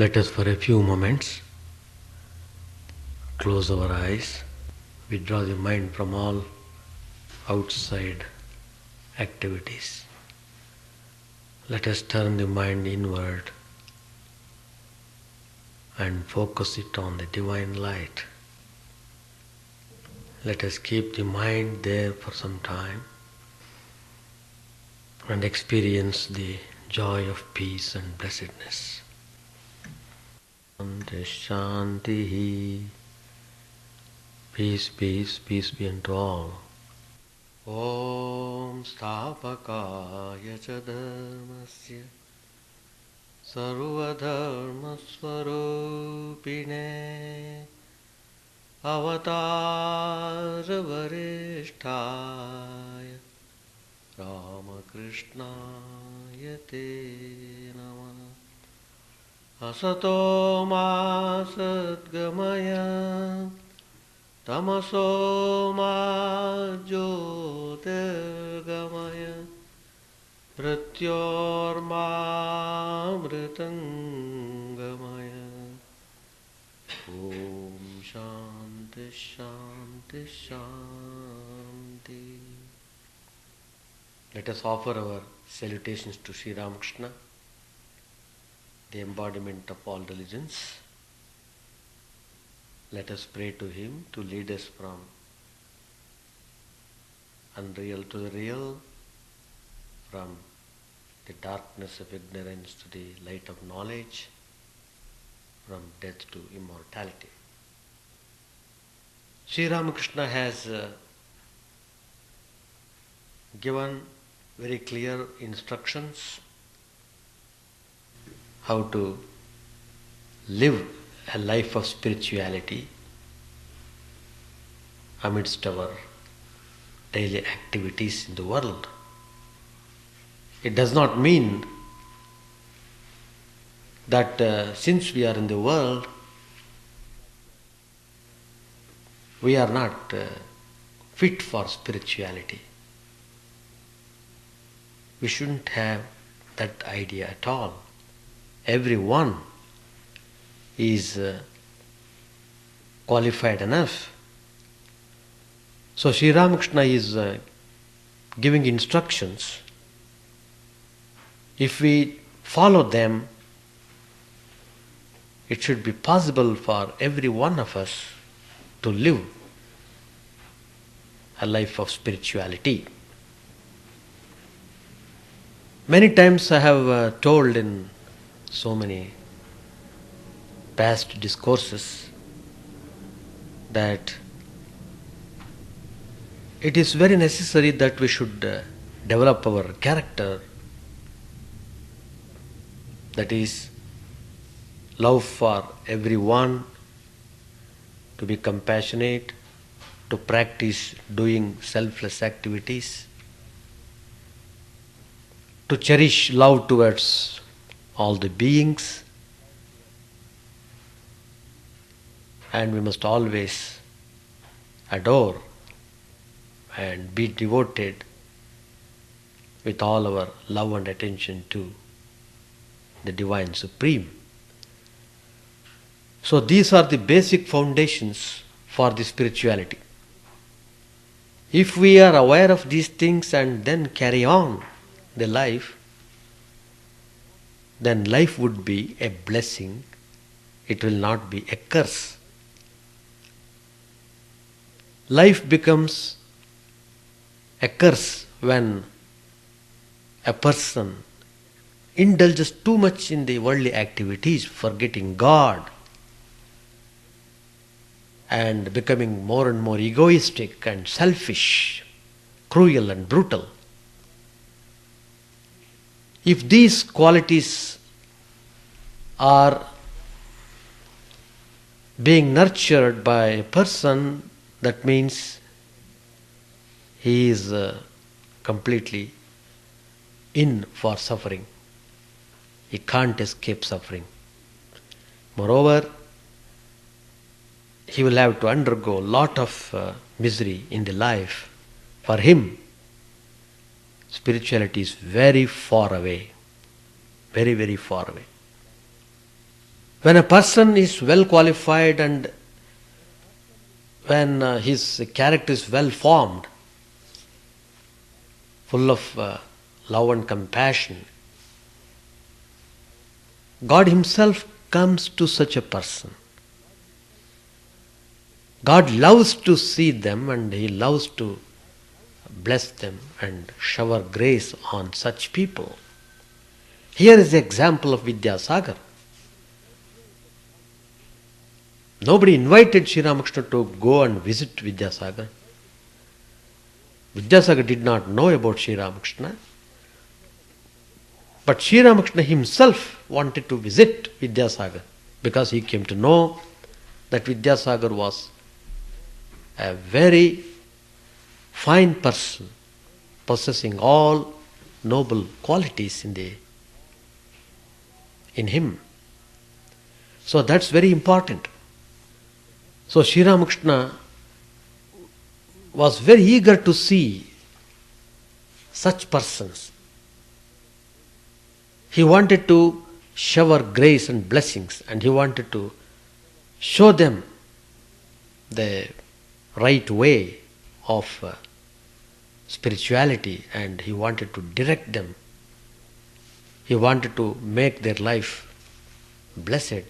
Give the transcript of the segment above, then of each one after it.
Let us for a few moments close our eyes, withdraw the mind from all outside activities. Let us turn the mind inward and focus it on the divine light. Let us keep the mind there for some time and experience the joy of peace and blessedness. Shanti, peace, peace, peace be unto all. Om Sthapakaya cha dharmasya sarvadharma swarupine avatar varishtaya Ramakrishna te namah. Asato ma sadgamaya tamaso ma jyotirgamaya mrityorma mritangamaya. Om Shanti Shanti Shanti. Let us offer our salutations to Sri Ramakrishna, the embodiment of all religions. Let us pray to him to lead us from unreal to the real, from the darkness of ignorance to the light of knowledge, from death to immortality. Sri Ramakrishna has given very clear instructions how to live a life of spirituality amidst our daily activities in the world. It does not mean that since we are in the world, we are not fit for spirituality. We shouldn't have that idea at all. Everyone is qualified enough. So Sri Ramakrishna is giving instructions. If we follow them, it should be possible for every one of us to live a life of spirituality. Many times I have told in so many past discourses that it is very necessary that we should develop our character, that is, love for everyone, to be compassionate, to practice doing selfless activities, to cherish love towards all the beings, and we must always adore and be devoted with all our love and attention to the Divine Supreme. So these are the basic foundations for the spirituality. If we are aware of these things and then carry on the life, then life would be a blessing. It will not be a curse. Life becomes a curse when a person indulges too much in the worldly activities, forgetting God and becoming more and more egoistic and selfish, cruel and brutal. If these qualities are being nurtured by a person, that means he is completely in for suffering. He can't escape suffering. Moreover, he will have to undergo a lot of misery in the life. For him, spirituality is very far away, very, very far away. When a person is well qualified and when his character is well formed, full of love and compassion, God Himself comes to such a person. God loves to see them and He loves to bless them and shower grace on such people. Here is the example of Vidyasagar. Nobody invited Sri Ramakrishna to go and visit Vidyasagar. Vidyasagar did not know about Sri Ramakrishna. But Sri Ramakrishna himself wanted to visit Vidyasagar because he came to know that Vidyasagar was a very fine person, possessing all noble qualities in him. So that's very important. So Sri Ramakrishna was very eager to see such persons. He wanted to shower grace and blessings, and he wanted to show them the right way of spirituality, and he wanted to direct them. He wanted to make their life blessed.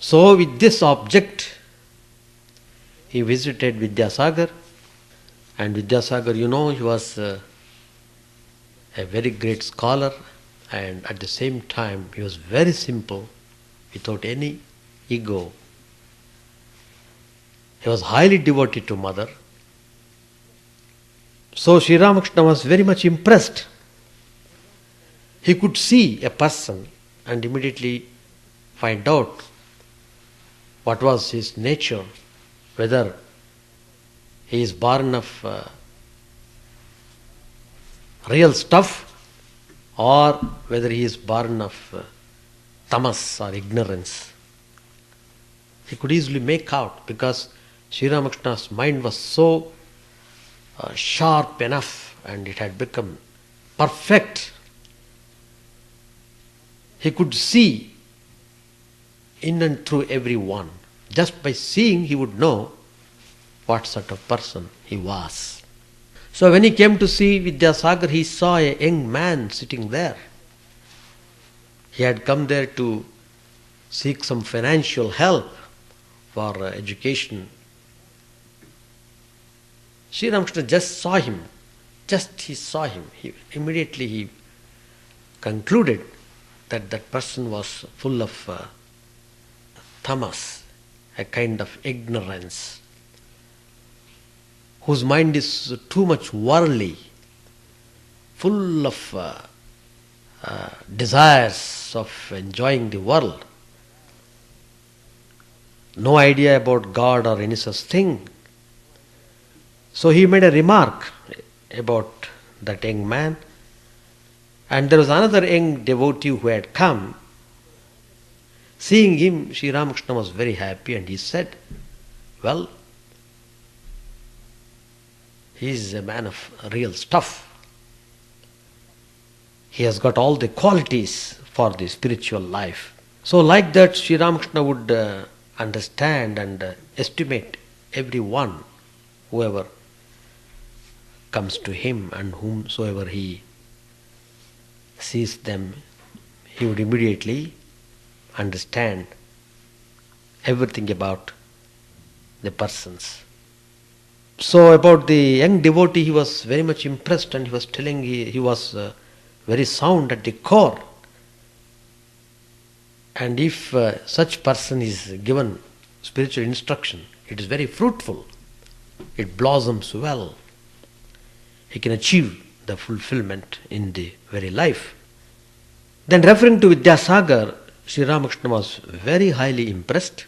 So with this object, he visited Vidyasagar, and Vidyasagar, he was a very great scholar, and at the same time he was very simple, without any ego. He was highly devoted to Mother. So Sri Ramakrishna was very much impressed. He could see a person and immediately find out what was his nature, whether he is born of real stuff or whether he is born of tamas or ignorance. He could easily make out because Sri Ramakrishna's mind was so sharp enough and it had become perfect. He could see in and through everyone. Just by seeing, he would know what sort of person he was. So when he came to see Vidyasagar, he saw a young man sitting there. He had come there to seek some financial help for education. Sri Ramakrishna just saw him. Immediately he concluded that that person was full of tamas, a kind of ignorance, whose mind is too much worldly, full of desires of enjoying the world, no idea about God or any such thing. So he made a remark about that young man, and there was another young devotee who had come. Seeing him, Sri Ramakrishna was very happy, and he said, well, he is a man of real stuff. He has got all the qualities for the spiritual life. So like that, Sri Ramakrishna would understand and estimate everyone, whoever comes to him and whomsoever he sees them, he would immediately understand everything about the persons. So about the young devotee, he was very much impressed, and he was telling he was very sound at the core. And if such person is given spiritual instruction, it is very fruitful. It blossoms well. He can achieve the fulfillment in the very life. Then referring to Vidyasagar, Sri Ramakrishna was very highly impressed.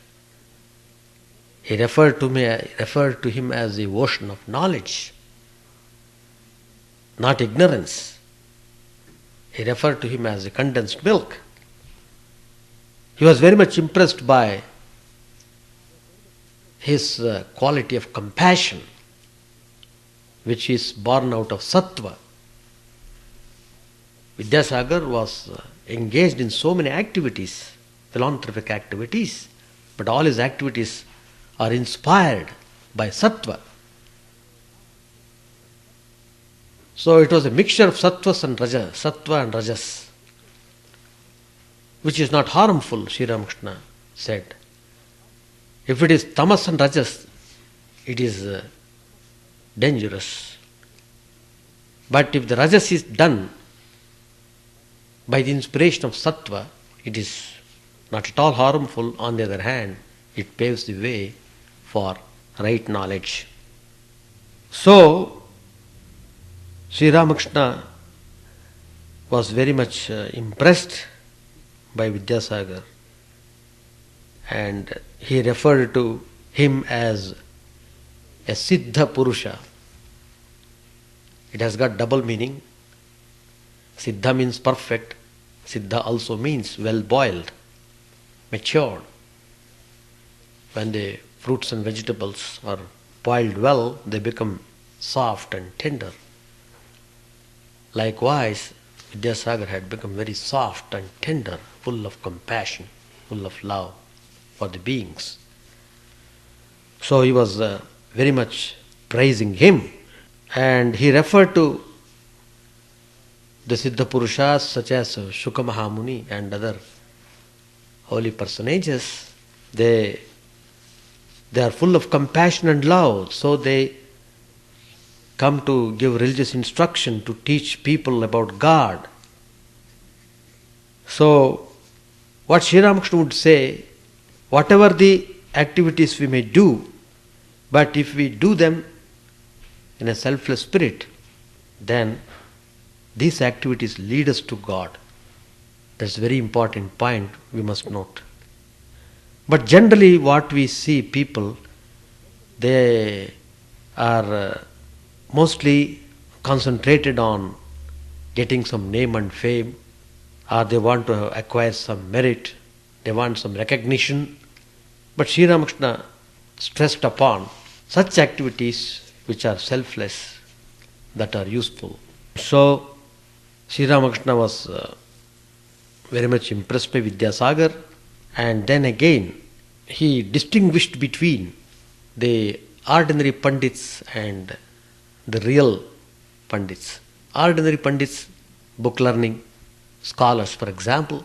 He referred to him as the ocean of knowledge, not ignorance. He referred to him as the condensed milk. He was very much impressed by his quality of compassion, which is born out of sattva. Vidyasagar was engaged in so many activities, philanthropic activities, but all his activities are inspired by sattva. So it was a mixture of sattvas and rajas, sattva and rajas, which is not harmful, Sri Ramakrishna said. If it is tamas and rajas, it is dangerous. But if the rajas is done by the inspiration of sattva, it is not at all harmful. On the other hand, it paves the way for right knowledge. So, Sri Ramakrishna was very much impressed by Vidyasagar, and he referred to him as a Siddha Purusha. It has got double meaning. Siddha means perfect. Siddha also means well boiled, matured. When the fruits and vegetables are boiled well, they become soft and tender. Likewise, Vidyasagar had become very soft and tender, full of compassion, full of love for the beings. So he was very much praising him, and he referred to the Siddha Purushas such as Shuka Mahamuni and other holy personages. They are full of compassion and love, so they come to give religious instruction, to teach people about God. So, what Sri Ramakrishna would say, whatever the activities we may do, but if we do them in a selfless spirit, then these activities lead us to God. That's a very important point we must note. But generally what we see people, they are mostly concentrated on getting some name and fame, or they want to acquire some merit, they want some recognition. But Sri Ramakrishna stressed upon such activities which are selfless, that are useful. So Sri Ramakrishna was very much impressed by Vidyasagar, and then again he distinguished between the ordinary Pandits and the real Pandits. Ordinary Pandits, book learning, scholars for example,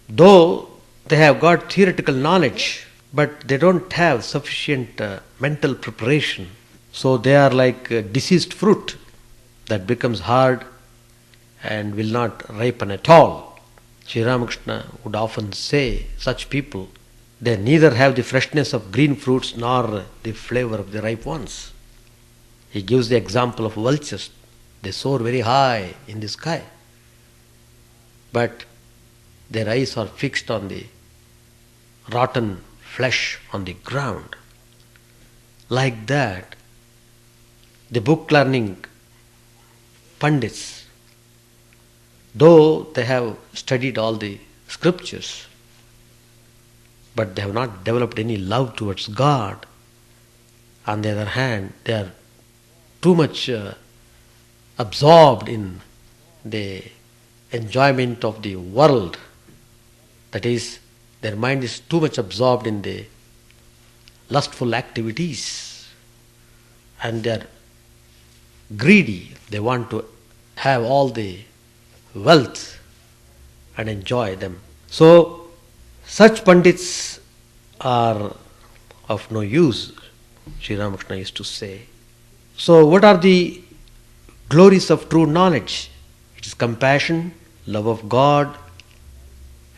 though they have got theoretical knowledge, but they don't have sufficient mental preparation. So they are like diseased fruit that becomes hard and will not ripen at all. Sri Ramakrishna would often say, such people, they neither have the freshness of green fruits nor the flavor of the ripe ones. He gives the example of vultures. They soar very high in the sky, but their eyes are fixed on the rotten flesh on the ground. Like that, the book learning Pandits, though they have studied all the scriptures, but they have not developed any love towards God. On the other hand, they are too much absorbed in the enjoyment of the world. That is, their mind is too much absorbed in the lustful activities, and they are greedy. They want to have all the wealth and enjoy them. So, such Pandits are of no use, Sri Ramakrishna used to say. So, what are the glories of true knowledge? It is compassion, love of God,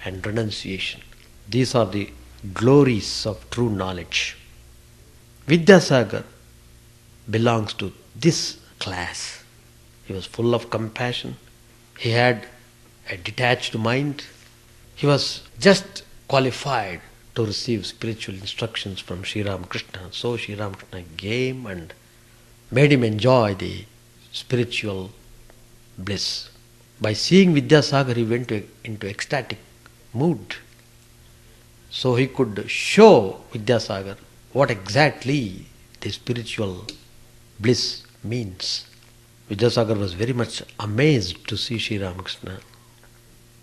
and renunciation. These are the glories of true knowledge. Vidyasagar belongs to this class. He was full of compassion. He had a detached mind. He was just qualified to receive spiritual instructions from Sri Ramakrishna. So Sri Ramakrishna came and made him enjoy the spiritual bliss. By seeing Vidyasagar, he went into ecstatic mood. So he could show Vidyasagar what exactly the spiritual bliss means. Vidyasagar was very much amazed to see Sri Ramakrishna.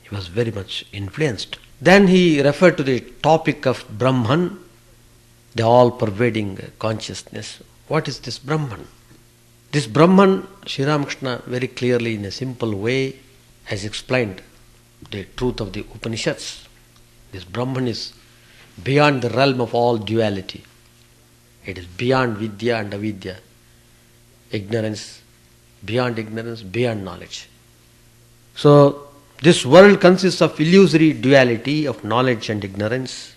He was very much influenced. Then he referred to the topic of Brahman, the all-pervading consciousness. What is this Brahman? This Brahman, Sri Ramakrishna very clearly in a simple way has explained the truth of the Upanishads. This Brahman is beyond the realm of all duality. It is beyond Vidya and Avidya, ignorance, beyond knowledge. So, this world consists of illusory duality of knowledge and ignorance,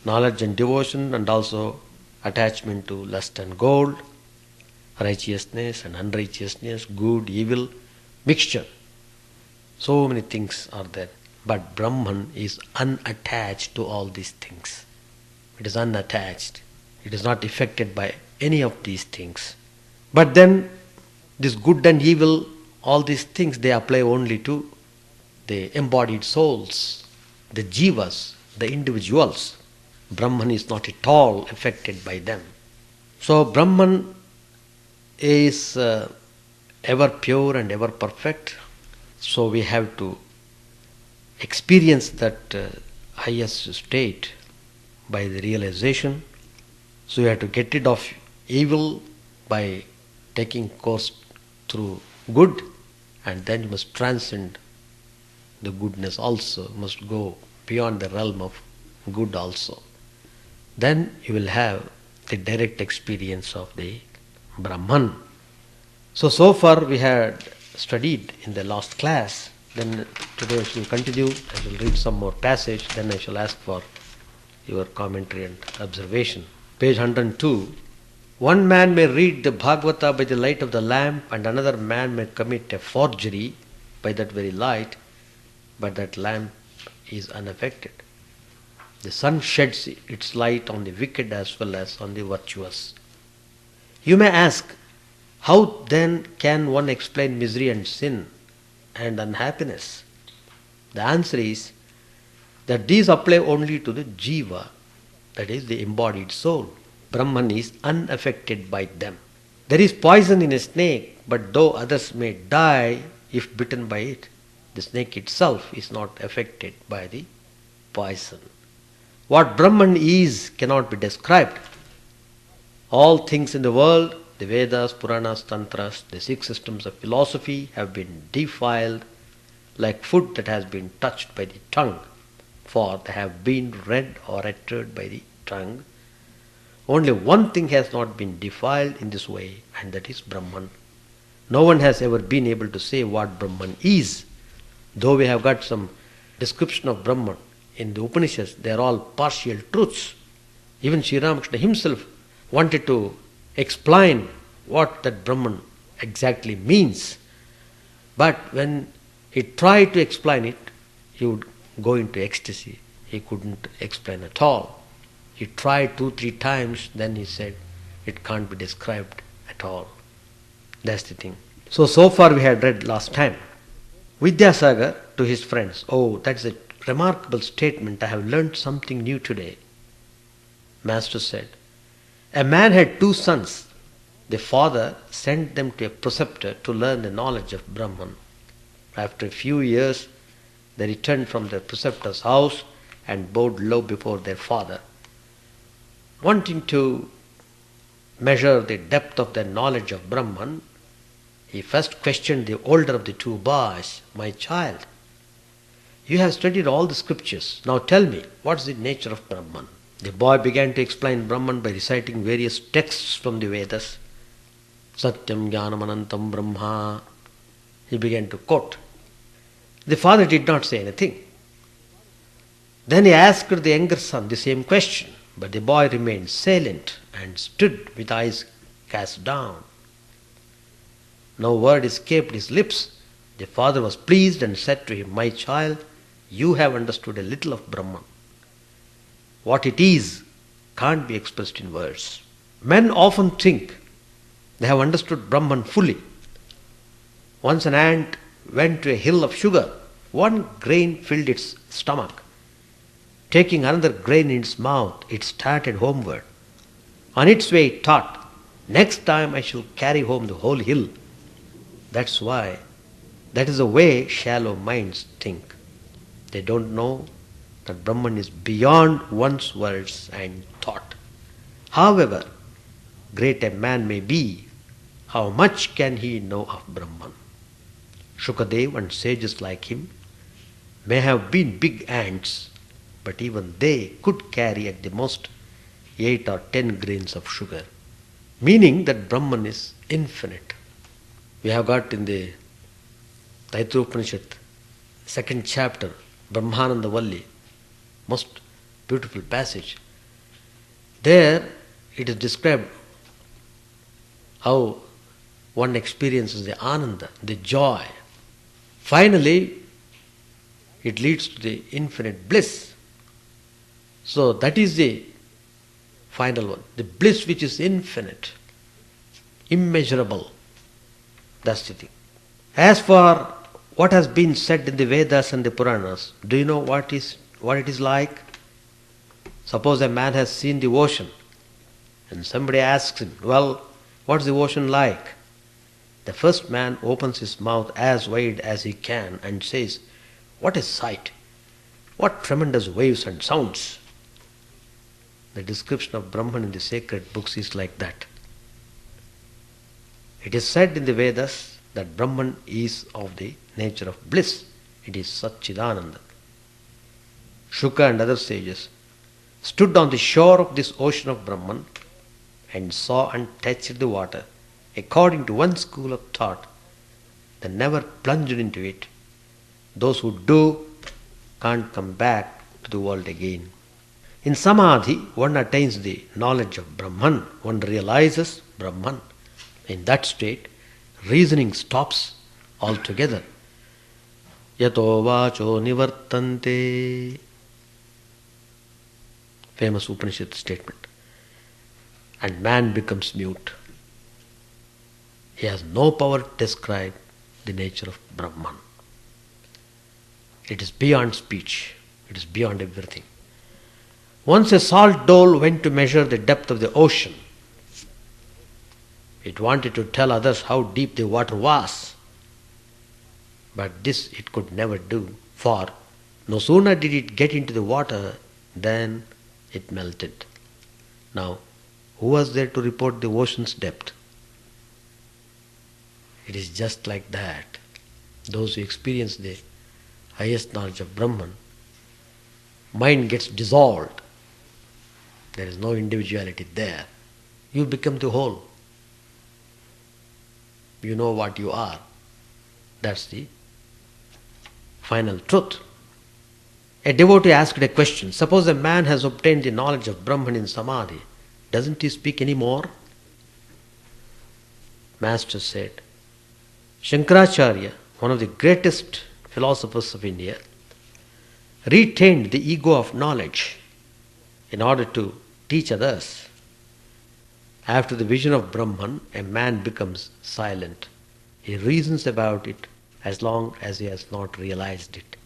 knowledge and devotion, and also attachment to lust and gold, righteousness and unrighteousness, good, evil, mixture. So many things are there. But Brahman is unattached to all these things. It is unattached. It is not affected by any of these things. But then, this good and evil, all these things, they apply only to the embodied souls, the jivas, the individuals. Brahman is not at all affected by them. So Brahman is ever pure and ever perfect. So we have to experience that highest state by the realization. So you have to get rid of evil by taking course through good, and then you must transcend the goodness also, you must go beyond the realm of good also. Then you will have the direct experience of the Brahman. So far we had studied in the last class. Then today I shall continue. I shall read some more passage. Then I shall ask for your commentary and observation. Page 102. One man may read the Bhagavata by the light of the lamp, and another man may commit a forgery by that very light, but that lamp is unaffected. The sun sheds its light on the wicked as well as on the virtuous. You may ask, how then can one explain misery and sin and unhappiness? The answer is that these apply only to the jiva, that is the embodied soul. Brahman is unaffected by them. There is poison in a snake, but though others may die if bitten by it, the snake itself is not affected by the poison. What Brahman is cannot be described. All things in the world, the Vedas, Puranas, Tantras, the 6 systems of philosophy have been defiled like food that has been touched by the tongue, for they have been read or uttered by the tongue. Only one thing has not been defiled in this way, and that is Brahman. No one has ever been able to say what Brahman is. Though we have got some description of Brahman in the Upanishads, they are all partial truths. Even Sri Ramakrishna himself wanted to explain what that Brahman exactly means. But when he tried to explain it, he would go into ecstasy. He couldn't explain at all. He tried 2-3 times, then he said, it can't be described at all. That's the thing. So far we had read last time. Vidyasagar to his friends, oh, that's a remarkable statement. I have learnt something new today. Master said, a man had 2 sons. The father sent them to a preceptor to learn the knowledge of Brahman. After a few years, they returned from their preceptor's house and bowed low before their father. Wanting to measure the depth of their knowledge of Brahman, he first questioned the older of the 2 boys, my child, you have studied all the scriptures. Now tell me, what is the nature of Brahman? The boy began to explain Brahman by reciting various texts from the Vedas. Satyam Jnanam Anantam Brahma. He began to quote. The father did not say anything. Then he asked the younger son the same question, but the boy remained silent and stood with eyes cast down. No word escaped his lips. The father was pleased and said to him, my child, you have understood a little of Brahman. What it is can't be expressed in words. Men often think they have understood Brahman fully. Once an ant went to a hill of sugar. 1 grain filled its stomach. Taking another grain in its mouth, it started homeward. On its way it thought, next time I shall carry home the whole hill. That is the way shallow minds think. They don't know that Brahman is beyond one's words and thought. However great a man may be, how much can he know of Brahman? Shukadev and sages like him may have been big ants, but even they could carry at the most 8 or 10 grains of sugar, meaning that Brahman is infinite. We have got in the Taittiriya Upanishad, second chapter, Brahmananda Valli, most beautiful passage. There it is described how one experiences the ananda, the joy. Finally, it leads to the infinite bliss. So that is the final one, the bliss which is infinite, immeasurable. That's the thing. As for what has been said in the Vedas and the Puranas, do you know what it is like? Suppose a man has seen the ocean and somebody asks him, well, what's the ocean like? The first man opens his mouth as wide as he can and says, what a sight! What tremendous waves and sounds! The description of Brahman in the sacred books is like that. It is said in the Vedas that Brahman is of the nature of bliss. It is Chidananda. Shuka and other sages stood on the shore of this ocean of Brahman and saw and touched the water according to one school of thought. They never plunged into it. Those who do can't come back to the world again. In Samadhi, one attains the knowledge of Brahman. One realizes Brahman. In that state, reasoning stops altogether. Yato vacho nivartante. Famous Upanishad statement. And man becomes mute. He has no power to describe the nature of Brahman. It is beyond speech. It is beyond everything. Once a salt dole went to measure the depth of the ocean. It wanted to tell others how deep the water was. But this it could never do, for no sooner did it get into the water than it melted. Now, who was there to report the ocean's depth? It is just like that. Those who experience the highest knowledge of Brahman, mind gets dissolved. There is no individuality there. You become the whole. You know what you are. That's the final truth. A devotee asked a question. Suppose a man has obtained the knowledge of Brahman in Samadhi. Doesn't he speak any more? Master said, Shankaracharya, one of the greatest philosophers of India, retained the ego of knowledge in order to teach others. After the vision of Brahman, a man becomes silent. He reasons about it as long as he has not realized it.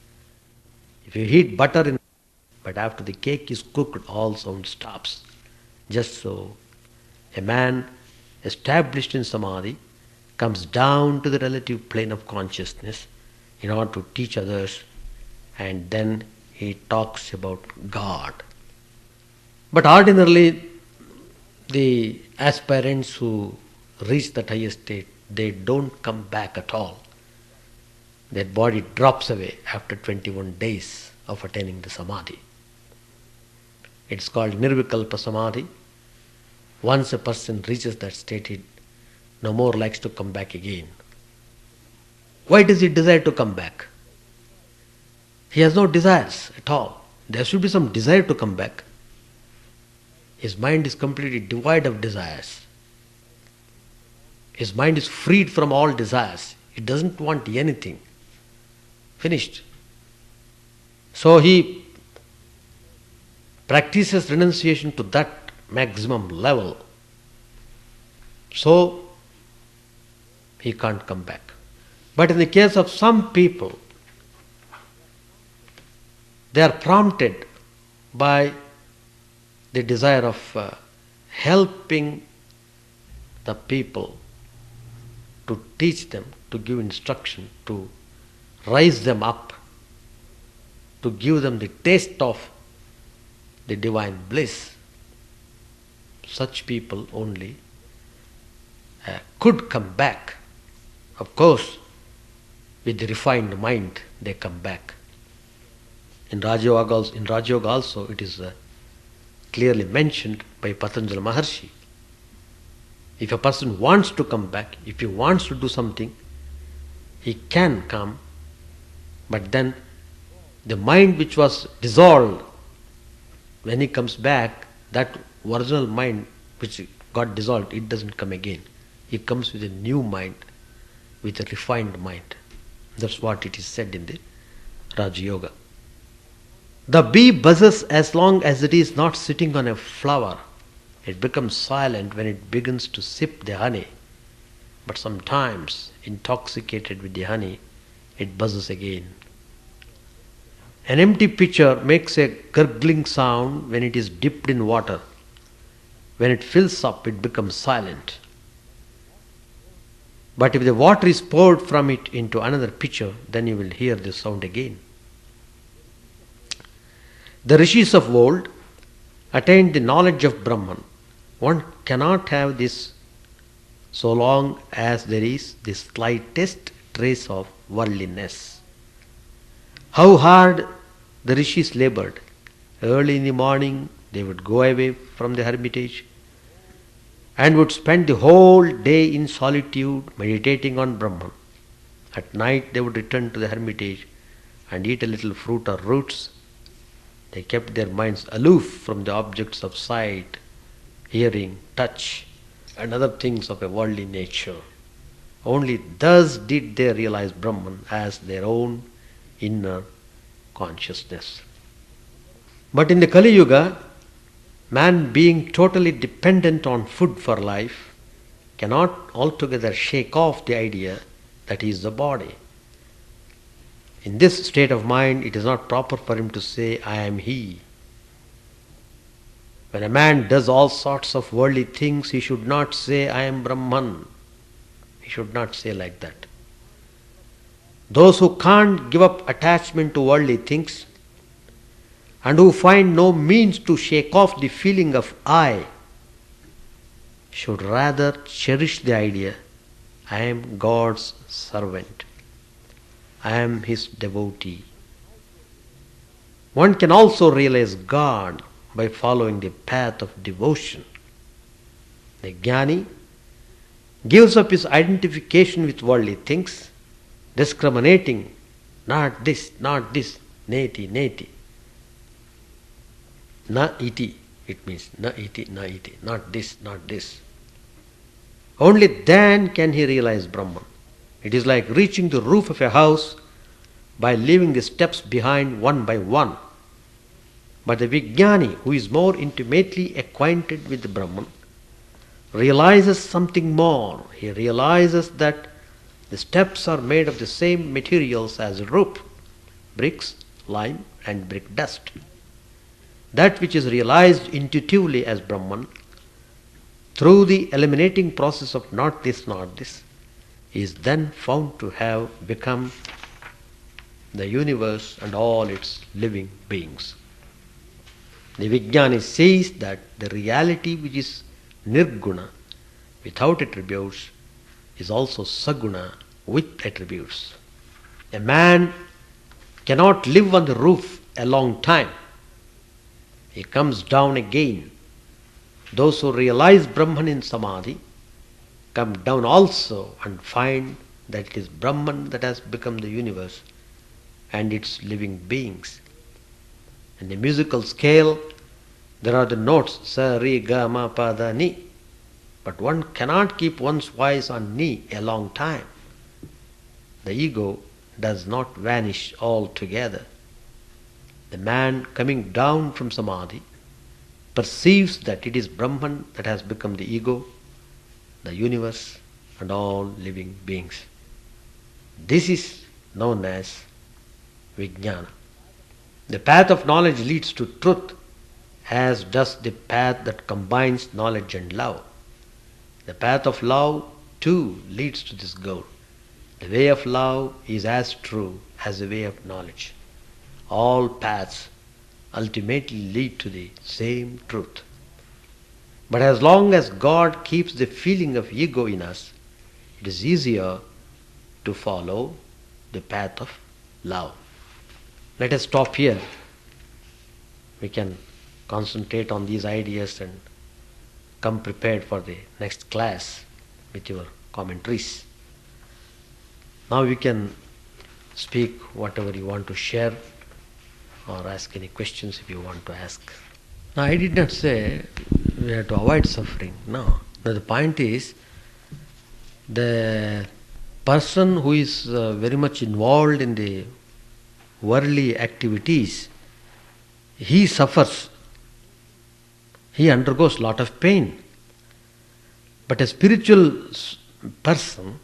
If you heat butter in, but after the cake is cooked, all sound stops. Just so, a man established in Samadhi comes down to the relative plane of consciousness in order to teach others, and then he talks about God. But ordinarily, the aspirants who reach that higher state, they don't come back at all. Their body drops away after 21 days of attaining the Samadhi. It's called Nirvikalpa Samadhi. Once a person reaches that state, he no more likes to come back again. Why does he desire to come back? He has no desires at all. There should be some desire to come back. His mind is completely devoid of desires. His mind is freed from all desires. He doesn't want anything. Finished. So he practices renunciation to that maximum level. So he can't come back. But in the case of some people, they are prompted by the desire of helping the people, to teach them, to give instruction, to rise them up. to give them the taste of the divine bliss. Such people only could come back. Of course, with the refined mind, they come back. In Raja Yoga also, it is clearly mentioned by Patanjali Maharshi. If a person wants to come back, if he wants to do something, he can come, but then the mind which was dissolved, when he comes back, that original mind which got dissolved, it doesn't come again. He comes with a new mind, with a refined mind. That's what it is said in the Raja Yoga. The bee buzzes as long as it is not sitting on a flower. It becomes silent when it begins to sip the honey. But sometimes, intoxicated with the honey, it buzzes again. An empty pitcher makes a gurgling sound when it is dipped in water. When it fills up, it becomes silent. But if the water is poured from it into another pitcher, then you will hear the sound again. The rishis of old attained the knowledge of Brahman. One cannot have this so long as there is the slightest trace of worldliness. How hard the rishis labored. Early in the morning they would go away from the hermitage and would spend the whole day in solitude meditating on Brahman. At night they would return to the hermitage and eat a little fruit or roots. They kept their minds aloof from the objects of sight, hearing, touch, and other things of a worldly nature. Only thus did they realize Brahman as their own inner consciousness. But in the Kali Yuga, man being totally dependent on food for life cannot altogether shake off the idea that he is the body. In this state of mind, it is not proper for him to say, I am he. When a man does all sorts of worldly things, he should not say, I am Brahman. He should not say like that. Those who can't give up attachment to worldly things and who find no means to shake off the feeling of I should rather cherish the idea, I am God's servant. I am His devotee. One can also realize God by following the path of devotion. The Jnani gives up his identification with worldly things, discriminating, not this, neti, neti. Na iti, it means na iti, not this, not this. Only then can he realize Brahman. It is like reaching the roof of a house by leaving the steps behind one by one. But the Vijnani, who is more intimately acquainted with the Brahman, realizes something more. He realizes that the steps are made of the same materials as a roof, bricks, lime and brick dust. That which is realized intuitively as Brahman, through the eliminating process of not this, is then found to have become the universe and all its living beings. The Vijnani says that the reality which is nirguna, without attributes, is also saguna, with attributes. A man cannot live on the roof a long time. He comes down again. Those who realize Brahman in Samadhi come down also and find that it is Brahman that has become the universe and its living beings. In the musical scale, there are the notes sa, re, ga, ma, pa, da, ni. But one cannot keep one's voice on ni a long time. The ego does not vanish altogether. The man coming down from Samadhi perceives that it is Brahman that has become the ego, the universe, and all living beings. This is known as Vijnana. The path of knowledge leads to truth, as does the path that combines knowledge and love. The path of love too leads to this goal. The way of love is as true as the way of knowledge. All paths ultimately lead to the same truth. But as long as God keeps the feeling of ego in us, it is easier to follow the path of love. Let us stop here. We can concentrate on these ideas and come prepared for the next class with your commentaries. Now you can speak whatever you want to share or ask any questions if you want to ask. Now I did not say we have to avoid suffering. No. Now the point is, the person who is very much involved in the worldly activities, he suffers. He undergoes a lot of pain. But a spiritual person,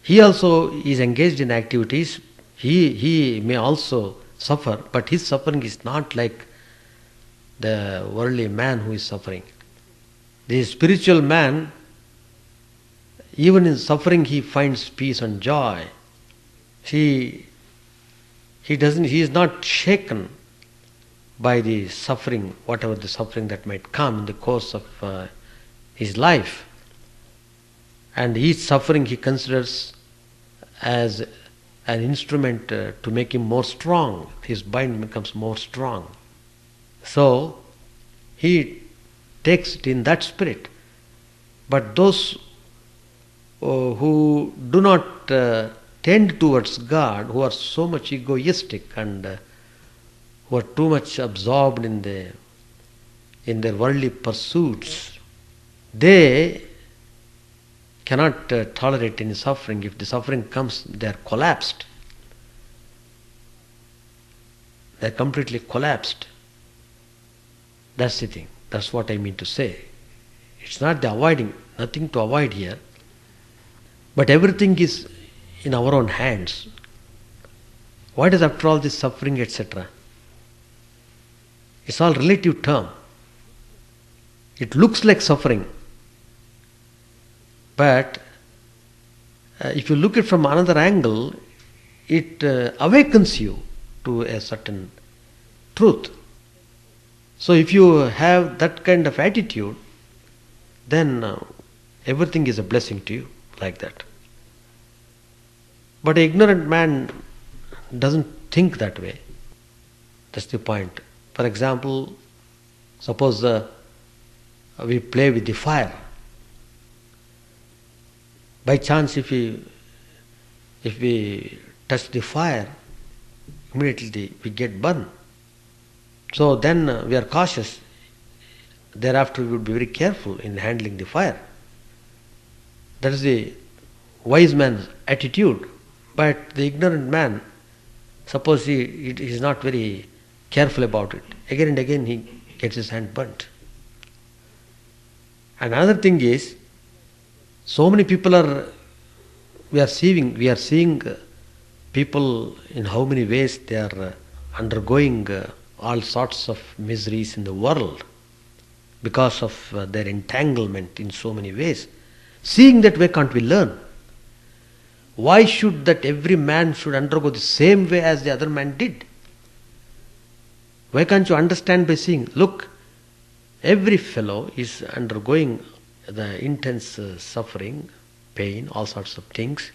he also is engaged in activities. He may also suffer, but his suffering is not like the worldly man who is suffering. The spiritual man, even in suffering, he finds peace and joy. He is not shaken by the suffering, whatever the suffering that might come in the course of his life. And each suffering he considers as an instrument to make him more strong. His mind becomes more strong. So he takes it in that spirit. But those who do not tend towards God, who are so much egoistic and who are too much absorbed in their worldly pursuits, they cannot tolerate any suffering. If the suffering comes, they are collapsed. They are completely collapsed. That's the thing. That's what I mean to say. It's not the avoiding, nothing to avoid here. But everything is in our own hands. What is after all this suffering, etc.? It's all relative term. It looks like suffering. But if you look at it from another angle, it awakens you to a certain truth. So if you have that kind of attitude, then everything is a blessing to you, like that. But an ignorant man doesn't think that way. That's the point. For example, suppose we play with the fire. By chance, if we touch the fire, immediately we get burned. So then we are cautious. Thereafter we would be very careful in handling the fire. That is the wise man's attitude. But the ignorant man, suppose he is not very careful about it, again and again he gets his hand burnt. Another thing is, so many people we are seeing people in how many ways they are undergoing all sorts of miseries in the world because of their entanglement in so many ways. Seeing that way, can't we learn? Why should that every man should undergo the same way as the other man did? Why can't you understand by seeing, look, every fellow is undergoing the intense suffering, pain, all sorts of things,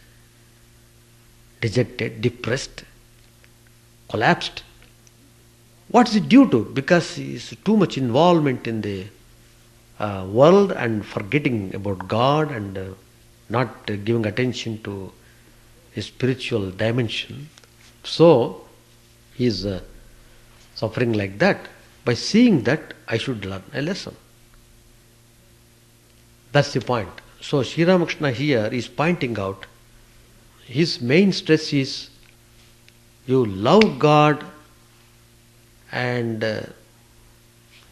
dejected, depressed, collapsed. What is it due to? Because he is too much involvement in the world and forgetting about God and not giving attention to his spiritual dimension. So he is suffering like that. By seeing that, I should learn a lesson. That's the point. So Sri Ramakrishna here is pointing out, his main stress is you love God and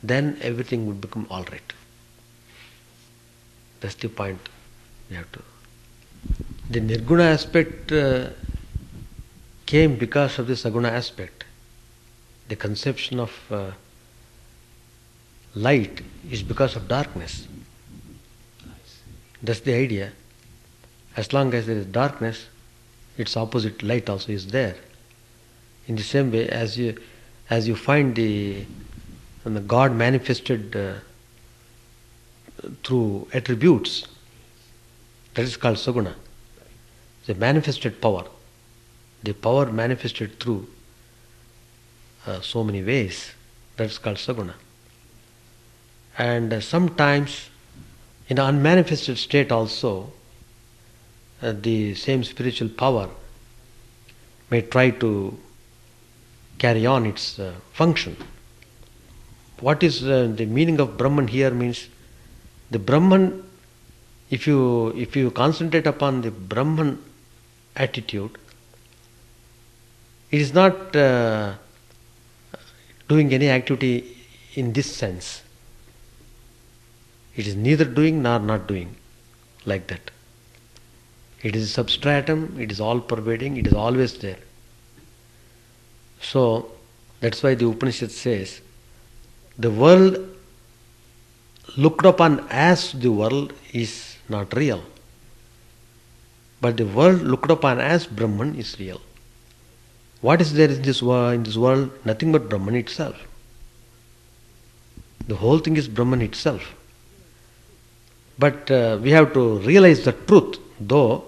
then everything will become all right. That's the point we have to. The Nirguna aspect came because of the Saguna aspect. The conception of light is because of darkness. That's the idea. As long as there is darkness, its opposite light also is there. In the same way, as you find the God manifested through attributes, that is called saguna. The manifested power. The power manifested through so many ways, that is called saguna. And sometimes in an unmanifested state also, the same spiritual power may try to carry on its function. What is the meaning of Brahman here means the Brahman, if you concentrate upon the Brahman attitude, it is not doing any activity in this sense. It is neither doing nor not doing, like that. It is substratum, it is all pervading, it is always there. So that's why the Upanishad says, the world looked upon as the world is not real, but the world looked upon as Brahman is real. What is there in this world? Nothing but Brahman itself. The whole thing is Brahman itself. But we have to realize the truth, though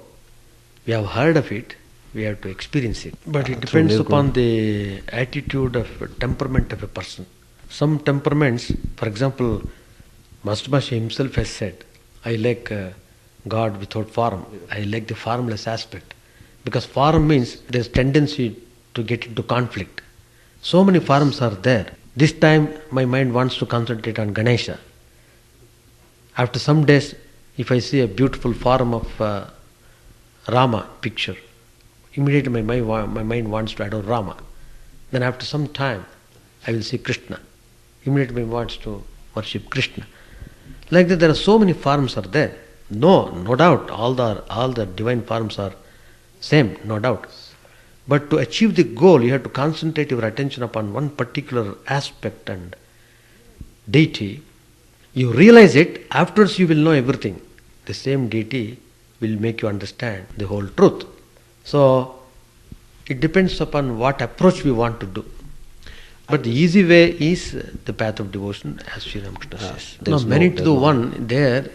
we have heard of it, we have to experience it. But it depends upon the attitude of temperament of a person. Some temperaments, for example, Master himself has said, I like God without form. I like the formless aspect. Because form means there is tendency to get into conflict. So many forms are there. This time my mind wants to concentrate on Ganesha. After some days, if I see a beautiful form of Rama picture, immediately my mind wants to adore Rama. Then after some time, I will see Krishna. Immediately my mind wants to worship Krishna. Like that, there are so many forms are there. No doubt, all the divine forms are same, no doubt. But to achieve the goal, you have to concentrate your attention upon one particular aspect and deity. You realize it, afterwards you will know everything. The same deity will make you understand the whole truth. So, it depends upon what approach we want to do. But the easy way is the path of devotion, as Sri Ramakrishna says. Now, many to the one, there,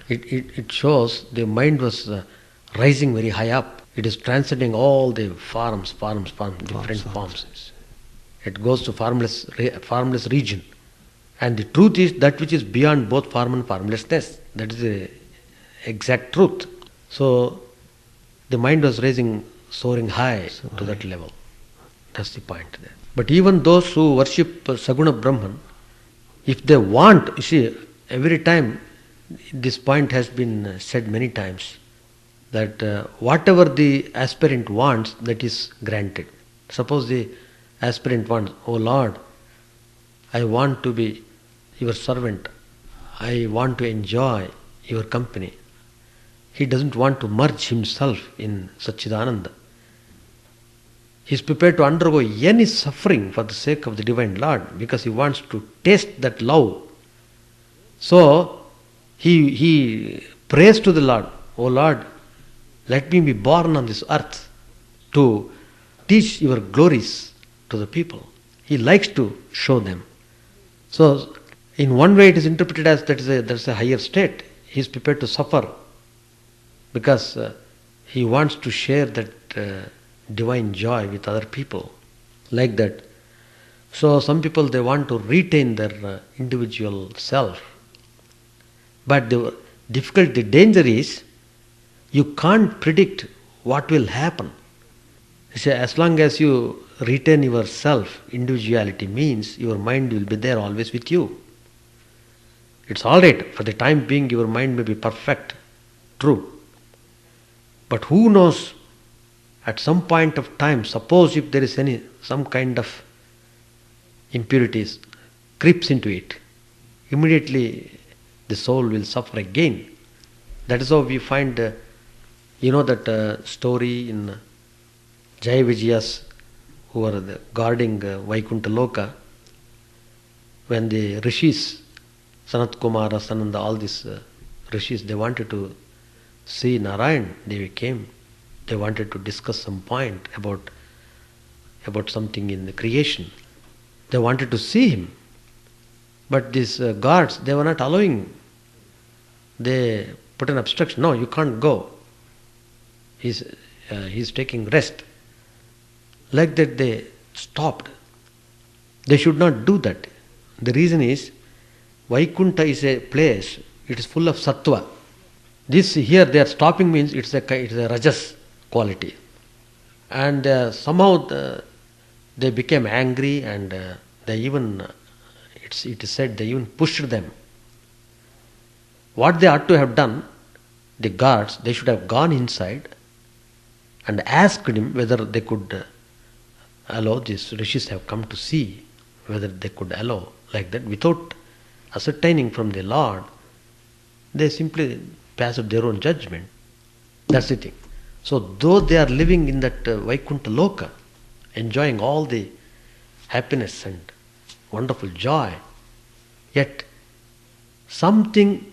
it shows the mind was rising very high up. It is transcending all the forms, different forms. It goes to formless region. And the truth is that which is beyond both form and formlessness. That is the exact truth. So, the mind was soaring high to that level. That's the point there. But even those who worship Saguna Brahman, if they want, you see, every time, this point has been said many times, that whatever the aspirant wants, that is granted. Suppose the aspirant wants, oh Lord, I want to be your servant, I want to enjoy your company. He doesn't want to merge himself in Satchidananda. He is prepared to undergo any suffering for the sake of the Divine Lord, because he wants to taste that love. So, he prays to the Lord, oh Lord, let me be born on this earth to teach your glories to the people. He likes to show them. So, in one way it is interpreted as that's a higher state. He is prepared to suffer because he wants to share that divine joy with other people, like that. So some people, they want to retain their individual self. But the danger is, you can't predict what will happen. You see, as long as you retain your self, individuality means your mind will be there always with you. It's alright, for the time being your mind may be perfect, true. But who knows, at some point of time, suppose if there is some kind of impurities creeps into it, immediately the soul will suffer again. That is how we find, that story in Jaya Vijaya's, who were guarding Vaikuntha Loka, when the rishis, Sanat Kumara, Sananda, all these rishis, they wanted to see Narayan, they came. They wanted to discuss some point about about something in the creation. They wanted to see him. But these guards, they were not allowing. They put an obstruction. No, you can't go. He's taking rest. Like that they stopped. They should not do that. The reason is, Vaikuntha is a place, it is full of sattva. This here they are stopping means it's a rajas quality. And somehow they became angry, and they even, it is said, they even pushed them. What they ought to have done, the guards, they should have gone inside and asked him whether they could allow, these rishis have come to see whether they could allow, like that, without ascertaining from the Lord. They simply passed their own judgment. That's the thing. So though they are living in that Vaikuntha Loka, enjoying all the happiness and wonderful joy, yet something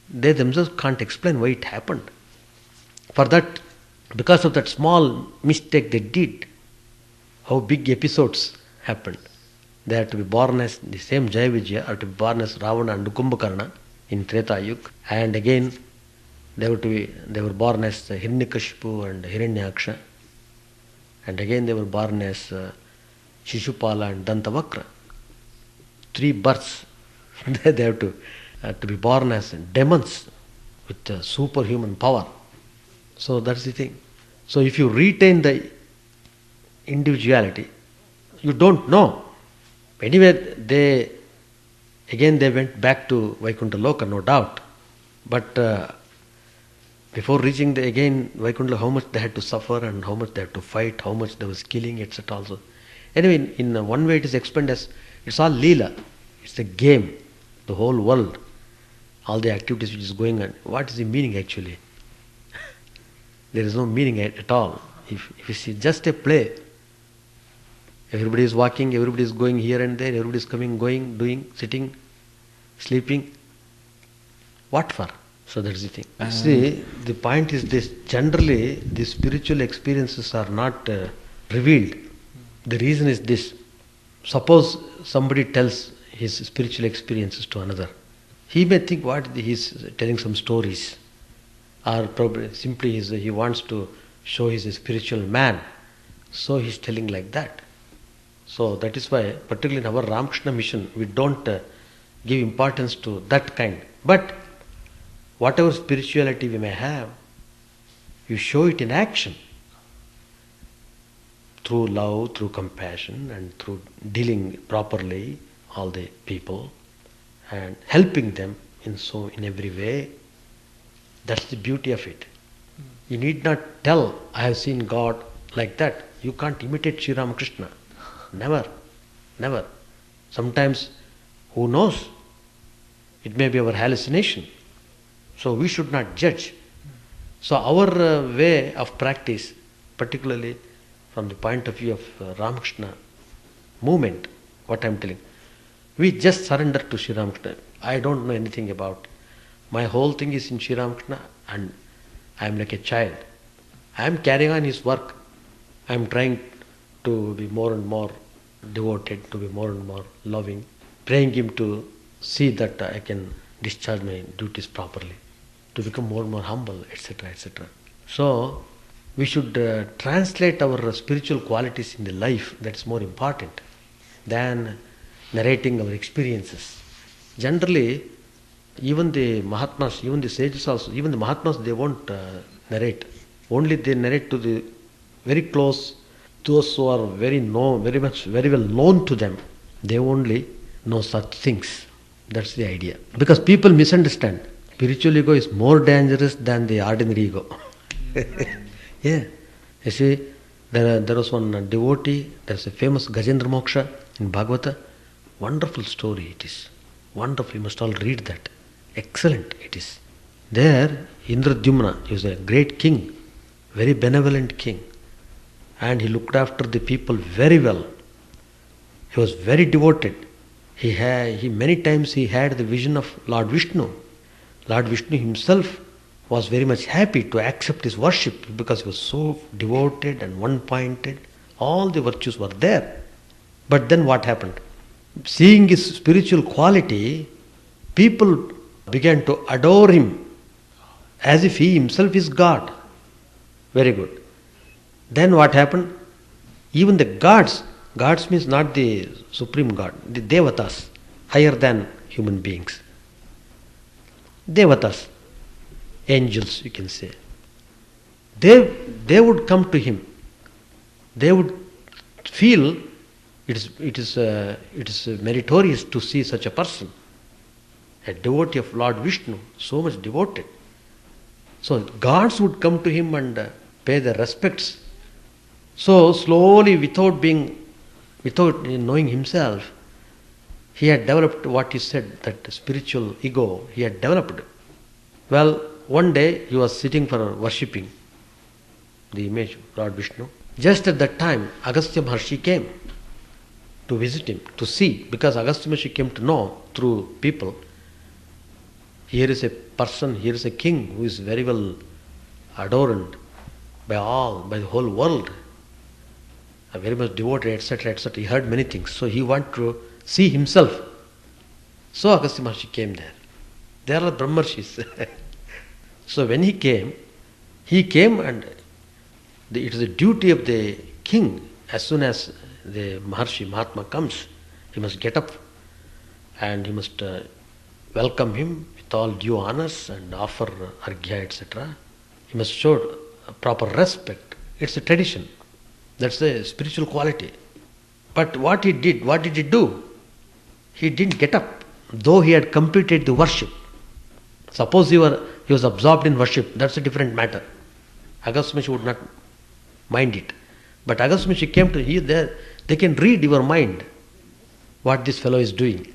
they themselves can't explain why it happened. For that, because of that small mistake they did, how big episodes happened. They had to be born as the same Jaya Vijaya, had to be born as Ravana and Kumbhakarna in Treta Yuga, and again they were born as Hiranyakashipu and Hiranyaksha, and again they were born as Shishupala and Dantavakra. 3 births. They have to be born as demons with superhuman power. So that's the thing. So if you retain the individuality, you don't know. Anyway, they went back to Vaikuntha Loka, no doubt. But before reaching Vaikuntha, how much they had to suffer and how much they had to fight, how much there was killing, etc. also. Anyway, in one way it is explained as, it's all Leela. It's a game. The whole world, all the activities which is going on. What is the meaning actually? There is no meaning at all. If you see just a play, everybody is walking, everybody is going here and there, everybody is coming, going, doing, sitting, sleeping. What for? So that's the thing. See, the point is this: generally, the spiritual experiences are not revealed. The reason is this: suppose somebody tells his spiritual experiences to another, he may think he is telling some stories, or probably simply he wants to show he's a spiritual man, so he's telling like that. So that is why, particularly in our Ramakrishna mission, we don't give importance to that kind. But whatever spirituality we may have, you show it in action. Through love, through compassion, and through dealing properly all the people and helping them in every way. That's the beauty of it. You need not tell, I have seen God like that. You can't imitate Sri Ramakrishna. Never. Never. Sometimes, who knows? It may be our hallucination. So we should not judge. So our way of practice, particularly from the point of view of Ramakrishna movement, what I am telling, we just surrender to Sri Ramakrishna. I don't know anything about. My whole thing is in Sri Ramakrishna, and I am like a child. I am carrying on his work. I am trying to be more and more devoted, to be more and more loving, praying him to see that I can discharge my duties properly, to become more and more humble, etc., etc. So, we should translate our spiritual qualities in the life. That's more important than narrating our experiences. Generally, even the Mahatmas, even the sages also, even the Mahatmas, they won't narrate. Only they narrate to the very close, those who are very well known to them. They only know such things. That's the idea. Because people misunderstand. Spiritual ego is more dangerous than the ordinary ego. Yeah. You see, there was one devotee, there's a famous Gajendra Moksha in Bhagavata. Wonderful story it is. Wonderful. You must all read that. Excellent it is. There, Indradyumna, he was a great king, very benevolent king. And he looked after the people very well. He was very devoted. He many times he had the vision of Lord Vishnu. Lord Vishnu himself was very much happy to accept his worship because he was so devoted and one-pointed. All the virtues were there. But then what happened? Seeing his spiritual quality, people began to adore him as if he himself is God. Very good. Then what happened? Even the gods means not the supreme God, the devatas, higher than human beings. Devatas, angels you can say. They would come to him. They would feel it is meritorious to see such a person, a devotee of Lord Vishnu, so much devoted. So gods would come to him and pay their respects. So slowly, without knowing himself, he had developed what he said, that spiritual ego he had developed. Well, one day he was sitting for worshipping the image of Lord Vishnu. Just at that time, Agastya Maharshi came to visit him, to see, because Agastya Maharshi came to know through people, here is a person, here is a king who is very well adored by all, by the whole world, very much devoted, etc., etc. He heard many things, so he wanted to see himself. So Agastya Maharshi came there. There are Brahmarshis. So when he came and it is the duty of the king, as soon as the Maharshi, Mahatma comes, he must get up and he must welcome him with all due honors and offer arghya, etc. He must show proper respect. It's a tradition. That's the spiritual quality. But what did he do? He didn't get up, though he had completed the worship. Suppose he was absorbed in worship, that's a different matter. Agastya Maharshi would not mind it. But Agastya Maharshi came to there, they can read your mind, what this fellow is doing.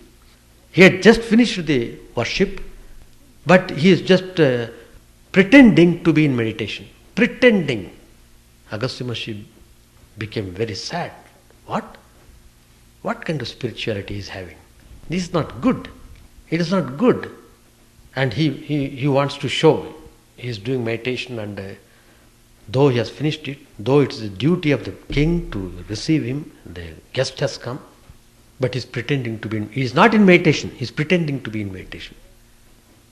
He had just finished the worship, but he is just pretending to be in meditation. Pretending. Agastya Maharshi became very sad. What? What kind of spirituality he is having? This is not good. It is not good. And he wants to show he is doing meditation, and though he has finished it, though it is the duty of the king to receive him, the guest has come, but he is pretending to be he is not in meditation, he is pretending to be in meditation.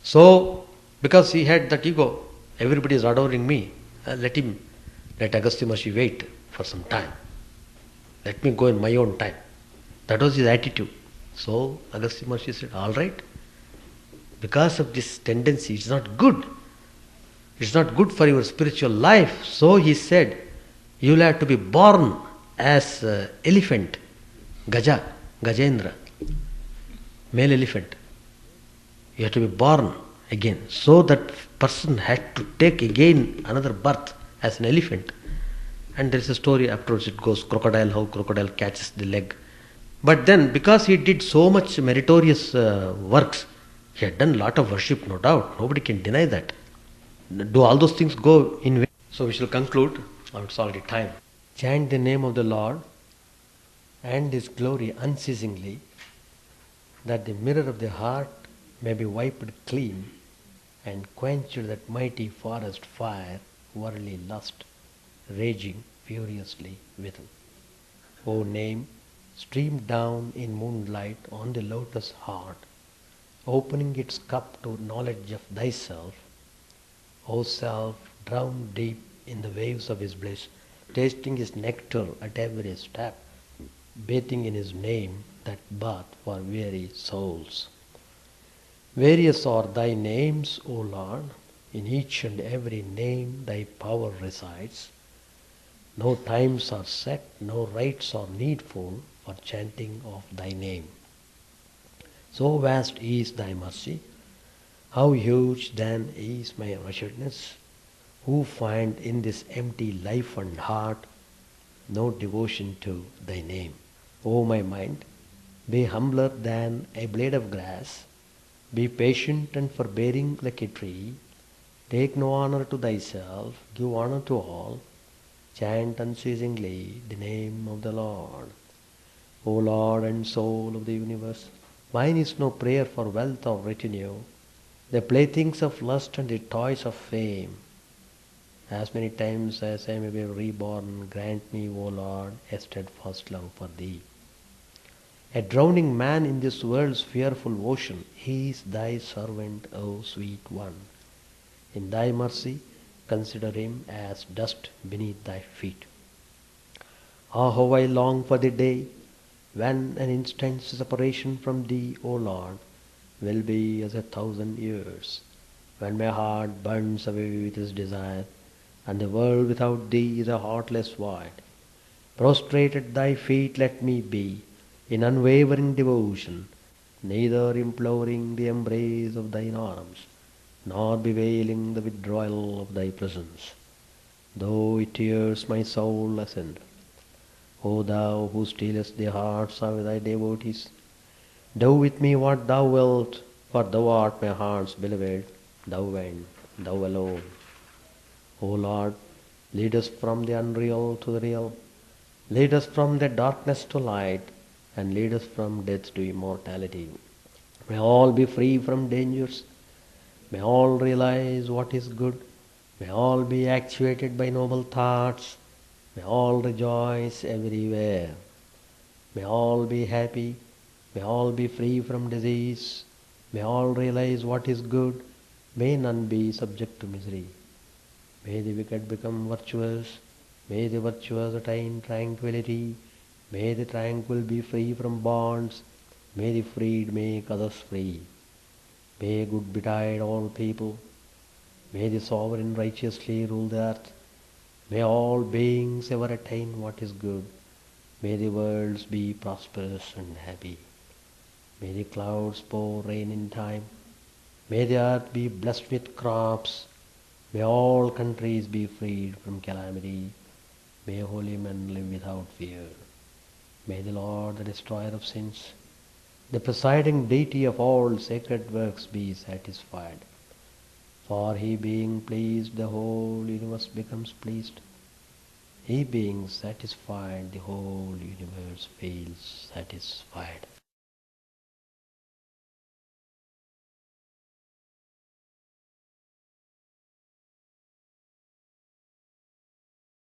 So, because he had that ego, everybody is adoring me, let Agastya Maharshi wait for some time. Let me go in my own time. That was his attitude. So Agastya Maharshi said, all right, because of this tendency, it's not good. It's not good for your spiritual life. So he said, you will have to be born as elephant, Gajendra, male elephant. You have to be born again. So that person had to take again another birth as an elephant. And there is a story afterwards, it goes, how crocodile catches the leg. But then, because he did so much meritorious works, he had done a lot of worship, no doubt. Nobody can deny that. Do all those things go in vain? So we shall conclude. Now it's already time. Chant the name of the Lord and His glory unceasingly, that the mirror of the heart may be wiped clean and quenched that mighty forest fire, worldly lust, raging furiously within. O name, stream down in moonlight on the lotus heart, opening its cup to knowledge of thyself. O self, drowned deep in the waves of his bliss, tasting his nectar at every step, bathing in his name, that bath for weary souls. Various are thy names, O Lord, in each and every name thy power resides. No times are set, no rites are needful for chanting of thy name. So vast is thy mercy, how huge then is my wretchedness, who find in this empty life and heart no devotion to thy name. O my mind, be humbler than a blade of grass, be patient and forbearing like a tree, take no honor to thyself, give honor to all, chant unceasingly the name of the Lord. O Lord and soul of the universe, mine is no prayer for wealth or retinue, the playthings of lust and the toys of fame. As many times as I may be reborn, grant me, O Lord, a steadfast love for thee. A drowning man in this world's fearful ocean, he is thy servant, O sweet one. In thy mercy, consider him as dust beneath thy feet. Ah, how I long for the day when an instant's separation from thee, O Lord, will be as 1,000 years, when my heart burns away with its desire, and the world without thee is a heartless void. Prostrate at thy feet let me be, in unwavering devotion, neither imploring the embrace of thine arms, nor bewailing the withdrawal of thy presence, though it tears my soul asunder. O thou who stealest the hearts of thy devotees, do with me what thou wilt, for thou art my heart's beloved, thou and thou alone. O Lord, lead us from the unreal to the real, lead us from the darkness to light, and lead us from death to immortality. May all be free from dangers, may all realize what is good, may all be actuated by noble thoughts, may all rejoice everywhere, may all be happy, may all be free from disease, may all realize what is good, may none be subject to misery. May the wicked become virtuous, may the virtuous attain tranquility, may the tranquil be free from bonds, may the freed make others free. May good betide all people, may the sovereign righteously rule the earth, may all beings ever attain what is good, may the worlds be prosperous and happy, may the clouds pour rain in time, may the earth be blessed with crops, may all countries be freed from calamity, may holy men live without fear, may the Lord, the destroyer of sins, the presiding deity of all sacred works be satisfied. For he being pleased, the whole universe becomes pleased. He being satisfied, the whole universe feels satisfied.